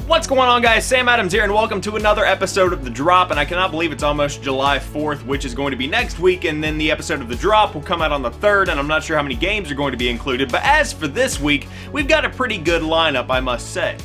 What's going on, guys? Sam Adams here, and welcome to another episode of The Drop, and I cannot believe it's almost July 4th, which is going to be next week, and then the episode of The Drop will come out on the 3rd, and I'm not sure how many games are going to be included, but as for this week, we've got a pretty good lineup, I must say.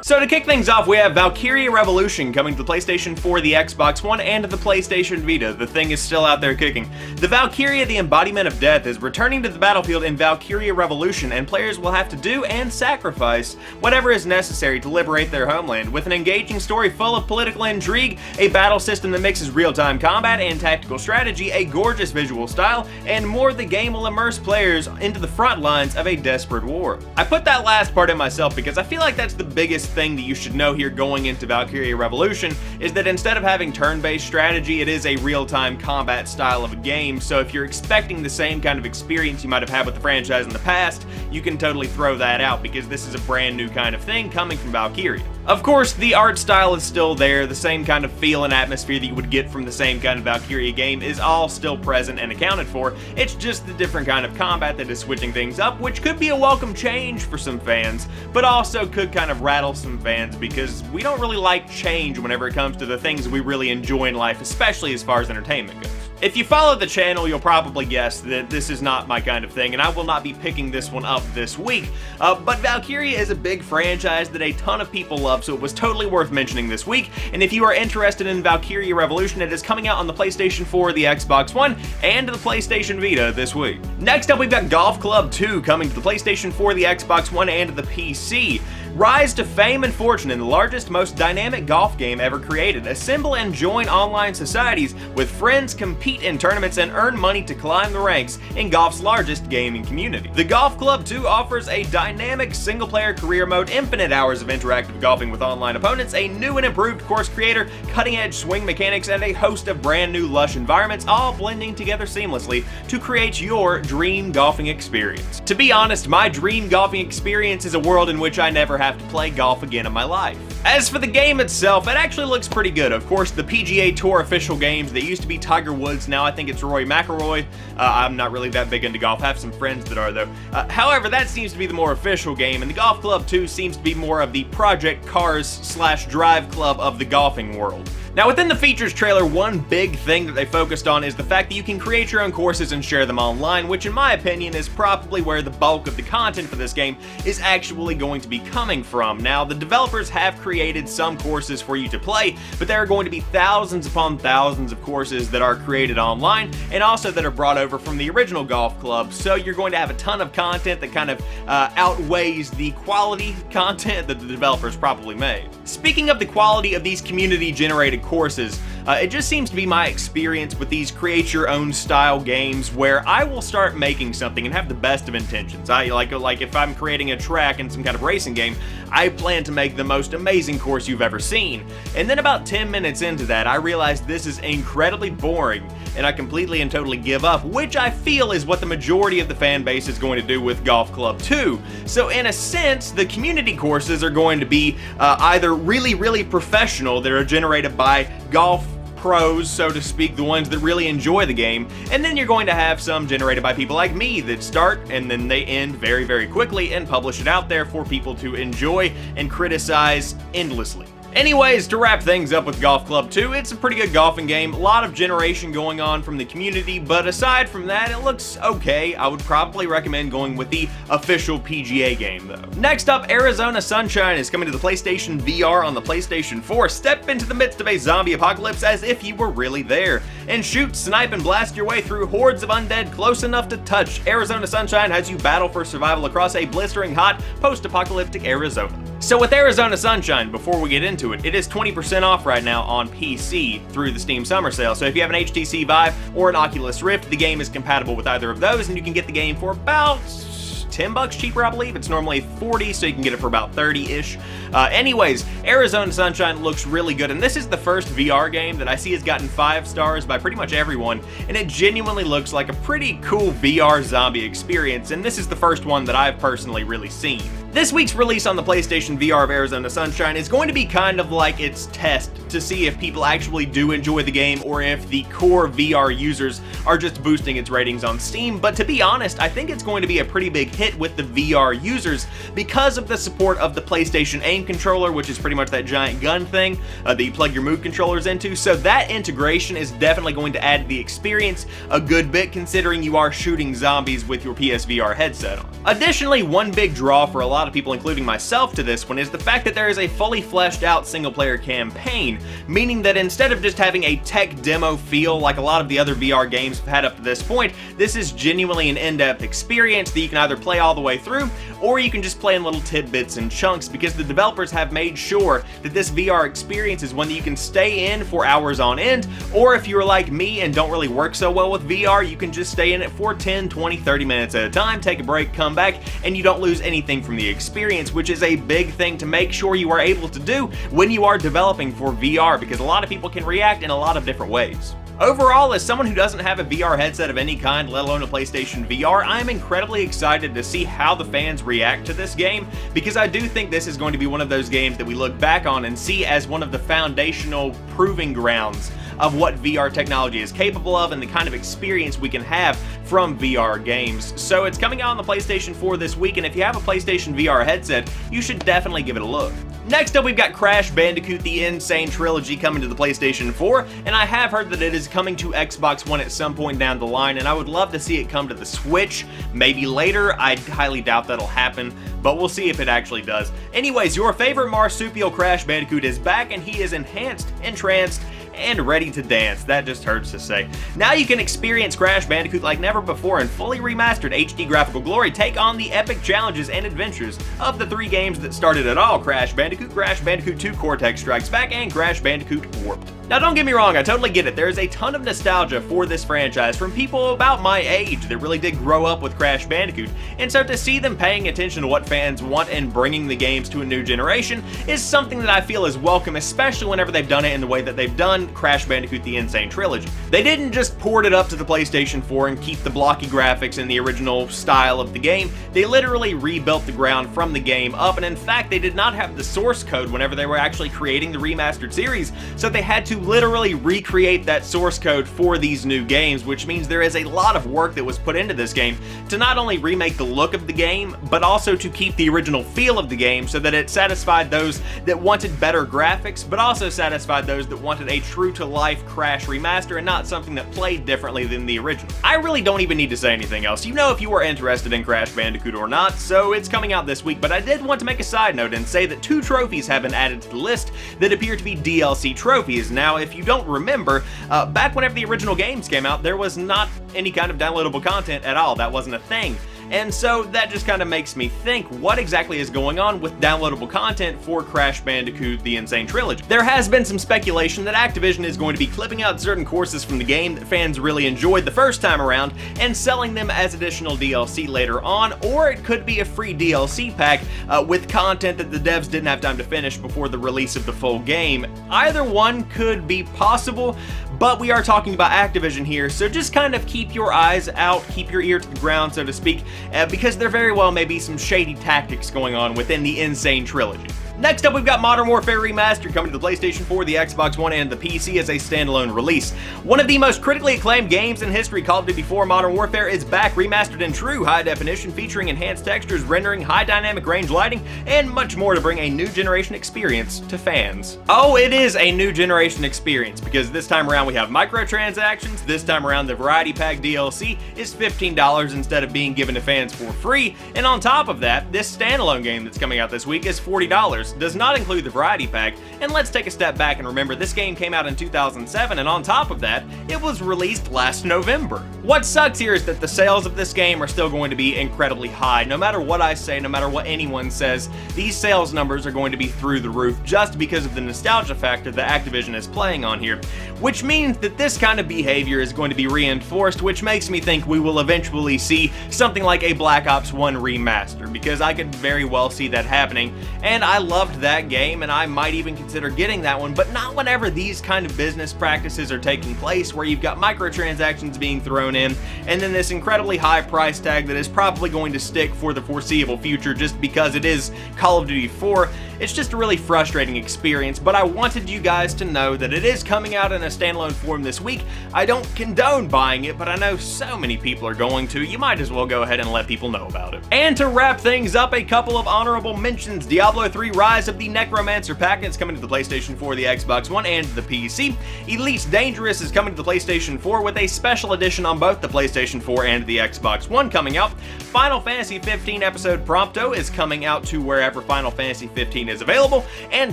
So to kick things off, we have Valkyria Revolution coming to the PlayStation 4, the Xbox One, and the PlayStation Vita. The thing is still out there kicking. The Valkyria, the embodiment of death, is returning to the battlefield in Valkyria Revolution, and players will have to do and sacrifice whatever is necessary to liberate their homeland. With an engaging story full of political intrigue, a battle system that mixes real-time combat and tactical strategy, a gorgeous visual style, and more, the game will immerse players into the front lines of a desperate war. I put that last part in myself because I feel like that's the biggest thing that you should know here going into Valkyria Revolution, is that instead of having turn-based strategy, it is a real-time combat style of a game, so if you're expecting the same kind of experience you might have had with the franchise in the past, you can totally throw that out because this is a brand new kind of thing coming from Valkyria. Of course, the art style is still there, the same kind of feel and atmosphere that you would get from the same kind of Valkyria game is all still present and accounted for. It's just the different kind of combat that is switching things up, which could be a welcome change for some fans, but also could kind of rattle some fans because we don't really like change whenever it comes to the things we really enjoy in life, especially as far as entertainment goes. If you follow the channel, you'll probably guess that this is not my kind of thing, and I will not be picking this one up this week, but Valkyria is a big franchise that a ton of people love, so it was totally worth mentioning this week, and if you are interested in Valkyria Revolution, it is coming out on the PlayStation 4, the Xbox One, and the PlayStation Vita this week. Next up, we've got Golf Club 2 coming to the PlayStation 4, the Xbox One, and the PC. Rise to fame and fortune in the largest, most dynamic golf game ever created. Assemble and join online societies with friends, compete in tournaments, and earn money to climb the ranks in golf's largest gaming community. The Golf Club 2 offers a dynamic single-player career mode, infinite hours of interactive golfing with online opponents, a new and improved course creator, cutting-edge swing mechanics, and a host of brand new lush environments, all blending together seamlessly to create your dream golfing experience. To be honest, my dream golfing experience is a world in which I never have to play golf again in my life. As for the game itself, it actually looks pretty good. Of course, the PGA Tour official games, they used to be Tiger Woods, now I think it's Rory McIlroy. I'm not really that big into golf, I have some friends that are though. However, that seems to be the more official game, and the Golf Club 2 seems to be more of the Project Cars / Drive Club of the golfing world. Now, within the features trailer, one big thing that they focused on is the fact that you can create your own courses and share them online, which in my opinion is probably where the bulk of the content for this game is actually going to be coming from. Now, the developers have created some courses for you to play, but there are going to be thousands upon thousands of courses that are created online and also that are brought over from the original golf club, so you're going to have a ton of content that kind of outweighs the quality content that the developers probably made. Speaking of the quality of these community-generated courses, it just seems to be my experience with these create your own style games where I will start making something and have the best of intentions. Like if I'm creating a track in some kind of racing game, I plan to make the most amazing course you've ever seen. And then about 10 minutes into that, I realized this is incredibly boring and I completely and totally give up, which I feel is what the majority of the fan base is going to do with Golf Club 2. So in a sense, the community courses are going to be either really professional that are generated by golf pros, so to speak, the ones that really enjoy the game, and then you're going to have some generated by people like me that start and then they end very quickly and publish it out there for people to enjoy and criticize endlessly. Anyways, to wrap things up with Golf Club 2, it's a pretty good golfing game, a lot of generation going on from the community, but aside from that, it looks okay. I would probably recommend going with the official PGA game though. Next up, Arizona Sunshine is coming to the PlayStation VR on the PlayStation 4. Step into the midst of a zombie apocalypse as if you were really there, and shoot, snipe, and blast your way through hordes of undead close enough to touch. Arizona Sunshine has you battle for survival across a blistering hot, post-apocalyptic Arizona. So with Arizona Sunshine, before we get into it, it is 20% off right now on PC through the Steam Summer Sale. So if you have an HTC Vive or an Oculus Rift, the game is compatible with either of those, and you can get the game for about $10 cheaper, I believe. It's normally $40, so you can get it for about $30-ish. Anyways, Arizona Sunshine looks really good, and this is the first VR game that I see has gotten 5 stars by pretty much everyone, and it genuinely looks like a pretty cool VR zombie experience, and this is the first one that I've personally really seen. This week's release on the PlayStation VR of Arizona Sunshine is going to be kind of like its test to see if people actually do enjoy the game or if the core VR users are just boosting its ratings on Steam, but to be honest, I think it's going to be a pretty big hit with the VR users because of the support of the PlayStation aim controller, which is pretty much that giant gun thing that you plug your move controllers into, so that integration is definitely going to add to the experience a good bit considering you are shooting zombies with your PSVR headset on. Additionally, one big draw for a lot of people, including myself, to this one is the fact that there is a fully fleshed out single player campaign, meaning that instead of just having a tech demo feel like a lot of the other VR games have had up to this point, this is genuinely an in-depth experience that you can either play all the way through or you can just play in little tidbits and chunks, because the developers have made sure that this VR experience is one that you can stay in for hours on end, or if you're like me and don't really work so well with VR, you can just stay in it for 10, 20, 30 minutes at a time, take a break, come back, and you don't lose anything from the experience, which is a big thing to make sure you are able to do when you are developing for VR, because a lot of people can react in a lot of different ways. Overall, as someone who doesn't have a VR headset of any kind, let alone a PlayStation VR, I'm incredibly excited to see how the fans react to this game, because I do think this is going to be one of those games that we look back on and see as one of the foundational proving grounds of what VR technology is capable of and the kind of experience we can have from VR games. So it's coming out on the PlayStation 4 this week, and if you have a PlayStation VR headset, you should definitely give it a look. Next up, we've got Crash Bandicoot the Insane Trilogy coming to the PlayStation 4, and I have heard that it is coming to Xbox One at some point down the line, and I would love to see it come to the Switch, maybe later. I highly doubt that'll happen, but we'll see if it actually does. Anyways, your favorite marsupial Crash Bandicoot is back, and he is enhanced, entranced, and ready to dance. That just hurts to say. Now you can experience Crash Bandicoot like never before in fully remastered HD graphical glory. Take on the epic challenges and adventures of the three games that started it all: Crash Bandicoot 2 Cortex Strikes Back, and Crash Bandicoot Warped. Now don't get me wrong, I totally get it. There is a ton of nostalgia for this franchise from people about my age that really did grow up with Crash Bandicoot, and so to see them paying attention to what fans want and bringing the games to a new generation is something that I feel is welcome, especially whenever they've done it in the way that they've done Crash Bandicoot the Insane Trilogy. They didn't just port it up to the PlayStation 4 and keep the blocky graphics and the original style of the game. They literally rebuilt the ground from the game up, and in fact they did not have the source code whenever they were actually creating the remastered series, so they had to literally recreate that source code for these new games, which means there is a lot of work that was put into this game to not only remake the look of the game, but also to keep the original feel of the game so that it satisfied those that wanted better graphics, but also satisfied those that wanted a true-to-life Crash remaster and not something that played differently than the original. I really don't even need to say anything else. You know if you are interested in Crash Bandicoot or not, so it's coming out this week, but I did want to make a side note and say that 2 trophies have been added to the list that appear to be DLC trophies. Now, if you don't remember, back whenever the original games came out, there was not any kind of downloadable content at all. That wasn't a thing. And so that just kind of makes me think, what exactly is going on with downloadable content for Crash Bandicoot the Insane Trilogy? There has been some speculation that Activision is going to be clipping out certain courses from the game that fans really enjoyed the first time around and selling them as additional DLC later on, or it could be a free DLC pack with content that the devs didn't have time to finish before the release of the full game. Either one could be possible, but we are talking about Activision here, so just kind of keep your eyes out, keep your ear to the ground, so to speak, because there very well may be some shady tactics going on within the Insane Trilogy. Next up, we've got Modern Warfare Remastered coming to the PlayStation 4, the Xbox One, and the PC as a standalone release. One of the most critically acclaimed games in history, Call of Duty 4 Modern Warfare, is back remastered in true high definition, featuring enhanced textures, rendering, high dynamic range lighting, and much more to bring a new generation experience to fans. Oh, it is a new generation experience, because this time around we have microtransactions. This time around the Variety Pack DLC is $15 instead of being given to fans for free, and on top of that, this standalone game that's coming out this week is $40. Does not include the Variety Pack, and let's take a step back and remember this game came out in 2007, and on top of that, it was released last November. What sucks here is that the sales of this game are still going to be incredibly high. No matter what I say, no matter what anyone says, these sales numbers are going to be through the roof just because of the nostalgia factor that Activision is playing on here. which means that this kind of behavior is going to be reinforced, which makes me think we will eventually see something like a Black Ops 1 remaster, because I could very well see that happening, and I loved that game, and I might even consider getting that one, but not whenever these kind of business practices are taking place, where you've got microtransactions being thrown in, and then this incredibly high price tag that is probably going to stick for the foreseeable future just because it is Call of Duty 4. It's just a really frustrating experience, but I wanted you guys to know that it is coming out in a standalone form this week. I don't condone buying it, but I know so many people are going to. You might as well go ahead and let people know about it. And to wrap things up, a couple of honorable mentions. Diablo 3 Rise of the Necromancer pack is coming to the PlayStation 4, the Xbox One, and the PC. Elite Dangerous is coming to the PlayStation 4 with a special edition on both the PlayStation 4 and the Xbox One coming out. Final Fantasy 15 Episode Prompto is coming out to wherever Final Fantasy 15 is available, and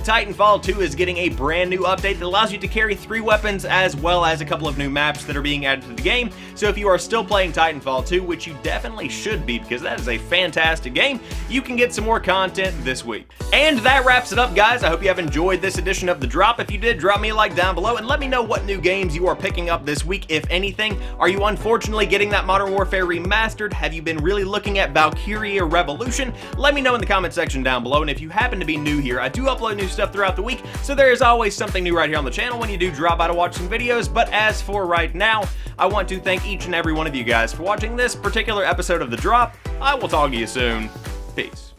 Titanfall 2 is getting a brand new update that allows you to carry 3 weapons as well as a couple of new maps that are being added to the game. So if you are still playing Titanfall 2, which you definitely should be because that is a fantastic game, you can get some more content this week. And that wraps it up, guys. I hope you have enjoyed this edition of The Drop. If you did, drop me a like down below and let me know what new games you are picking up this week, if anything. Are you unfortunately getting that Modern Warfare Remastered? Have you been really looking at Valkyria Revolution? Let me know in the comment section down below, and if you happen to be new here, I do upload new stuff throughout the week, so there is always something new right here on the channel when you do drop by to watch some videos. But as for right now, I want to thank each and every one of you guys for watching this particular episode of The Drop. I will talk to you soon. Peace.